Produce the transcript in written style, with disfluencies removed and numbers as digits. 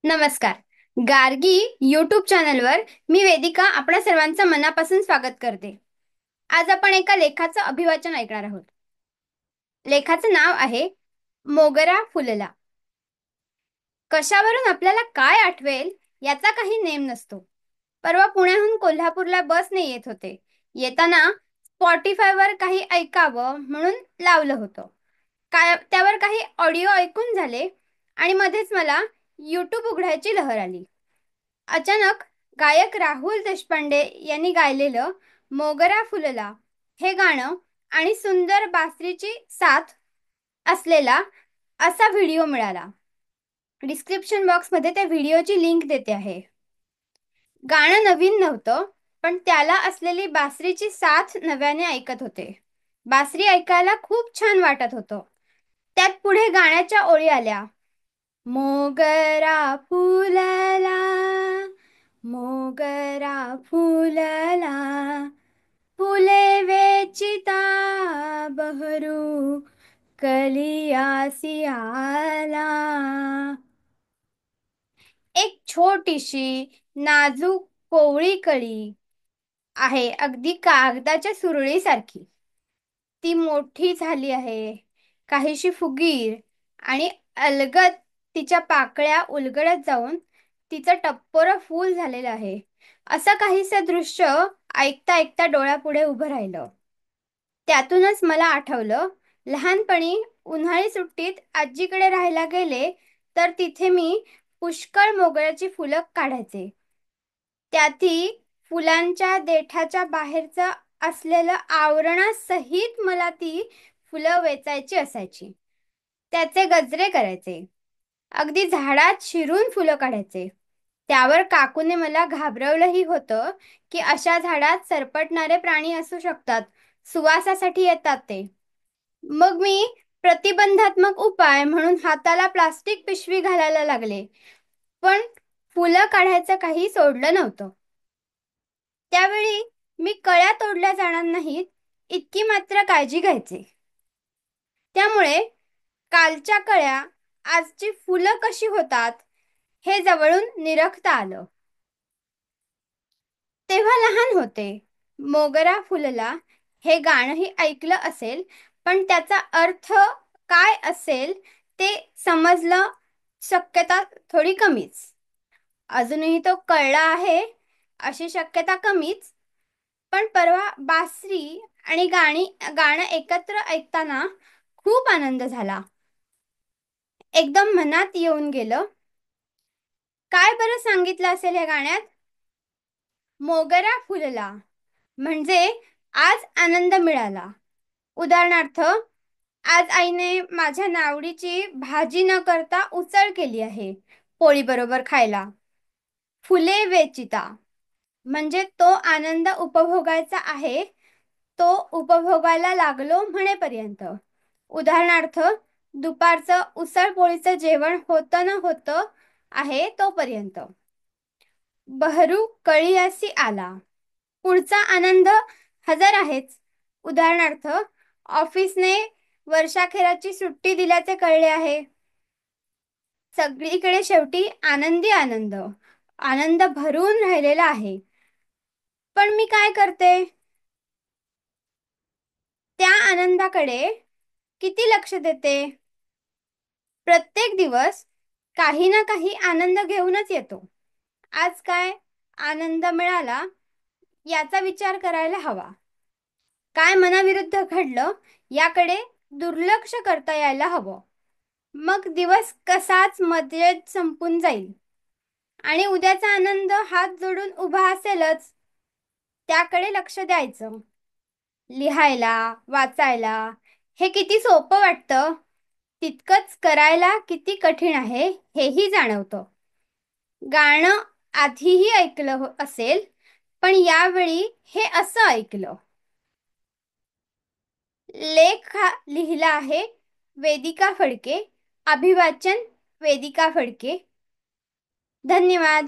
नमस्कार. गार्गी यूट्यूब चॅनलवर मी वेदिका आपणा सर्वांचं मनापासून स्वागत करते. आज आपण एका लेखाचं अभिवाचन ऐकणार आहोत. लेखाचं नाव आहे मोगरा फुलला. कशावरून आपल्याला काय आठवेल याचा काही नेम नसतो. परवा पुण्याहून कोल्हापूरला बसने येत होते. येताना स्पॉटिफायवर काही ऐकावं म्हणून लावलं होतं. काय त्यावर काही ऑडिओ ऐकून झाले आणि मध्येच मला यूट्यूब उघडायची लहर आली. अचानक गायक राहुल देशपांडे यांनी गायलेलं मोगरा फुलला हे गाणं आणि सुंदर बासरीची साथ असलेला असा व्हिडिओ मिळाला. डिस्क्रिप्शन बॉक्समध्ये त्या व्हिडिओची लिंक देते आहे. गाणं नवीन नव्हतं, पण त्याला असलेली बासरीची साथ नव्याने ऐकत होते. बासरी ऐकायला खूप छान वाटत होतं. त्यात पुढे गाण्याच्या ओळी आल्या. मोगरा फुलला, मोगरा फुलला, फुले वेचिता बहरू कलियासी आला. एक छोटीशी नाजूक कोवळी कळी आहे, अगदी कागदाच्या सुरळीसारखी. ती मोठी झाली आहे, काहीशी फुगीर, आणि अलगद तिच्या पाकळ्या उलगडत जाऊन तिचं टप्पोरं फूल झालेलं आहे. असं काहीसं दृश्य ऐकता ऐकता डोळ्यापुढे उभं राहिलं. त्यातूनच मला आठवलं, लहानपणी उन्हाळी सुट्टीत आजीकडे राहायला गेले तर तिथे मी पुष्कळ मोगऱ्याची फुलं काढायचे. त्यातही फुलांच्या देठाच्या बाहेरचं असलेलं आवरणासहित मला ती फुलं वेचायची असायची. त्याचे गजरे करायचे. अगदी झाडात शिरून फुलं काढायचे. त्यावर काकूने मला घाबरवलंही होतं की अशा झाडात सरपटणारे प्राणी असू शकतात, सुवासासाठी येतात ते. मग मी प्रतिबंधात्मक उपाय म्हणून हाताला प्लास्टिक पिशवी घालायला लागले, पण फुलं काढायचं काही सोडलं नव्हतं. त्यावेळी मी कळ्या तोडल्या जाणार नाहीत इतकी मात्र काळजी घ्यायचे. त्यामुळे कालच्या कळ्या आजची फुलं कशी होतात हे जवळून निरखता आलं. तेव्हा लहान होते. मोगरा फुलला हे गाणंही ऐकलं असेल, पण त्याचा अर्थ काय असेल ते समजलं शक्यता थोडी कमीच. अजूनही तो कळला आहे अशी शक्यता कमीच. पण परवा बासरी आणि गाणं एकत्र ऐकताना खूप आनंद झाला. एकदम मनात येऊन गेलं. काय बरं सांगितलं असेल या गाण्यात? मोगरा फुलला म्हणजे आज आनंद मिळाला. उदाहरणार्थ, आज आईने माझ्या नावडीची भाजी न करता उसळ केली आहे पोळी बरोबर खायला. फुले वेचिता म्हणजे तो आनंद उपभोगायचा आहे, तो उपभोगायला लागलो म्हणेपर्यंत. उदाहरणार्थ, दुपारचं उसळ पोळीचं जेवण होतं न होतं आहे तोपर्यंत. बहरू कळीयासी आला, पुढचा आनंद हजर आहेच. उदाहरणार्थ, ऑफिसने वर्षाखेराची सुट्टी दिल्याचे कळले आहे. सगळीकडे शेवटी आनंदी आनंद, आनंद भरून राहिलेला आहे. पण मी काय करते? त्या आनंदाकडे किती लक्ष देते? प्रत्येक दिवस काही ना काही आनंद घेऊनच येतो. आज काय आनंद मिळाला याचा विचार करायला हवा. काय मनाविरुद्ध घडलं याकडे दुर्लक्ष करता यायला हवं. मग दिवस कसाच मजेत संपून जाईल आणि उद्याचा आनंद हात जोडून उभा असेलच. त्याकडे लक्ष द्यायचं. लिहायला, वाचायला हे किती सोपं वाटतं, तितकंच करायला किती कठीण आहे हेही जाणवतं. गाणं आधीही ऐकलं असेल, पण यावेळी हे असं ऐकलं. लेख लिहिला आहे वेदिका फडके. अभिवाचन वेदिका फडके. धन्यवाद.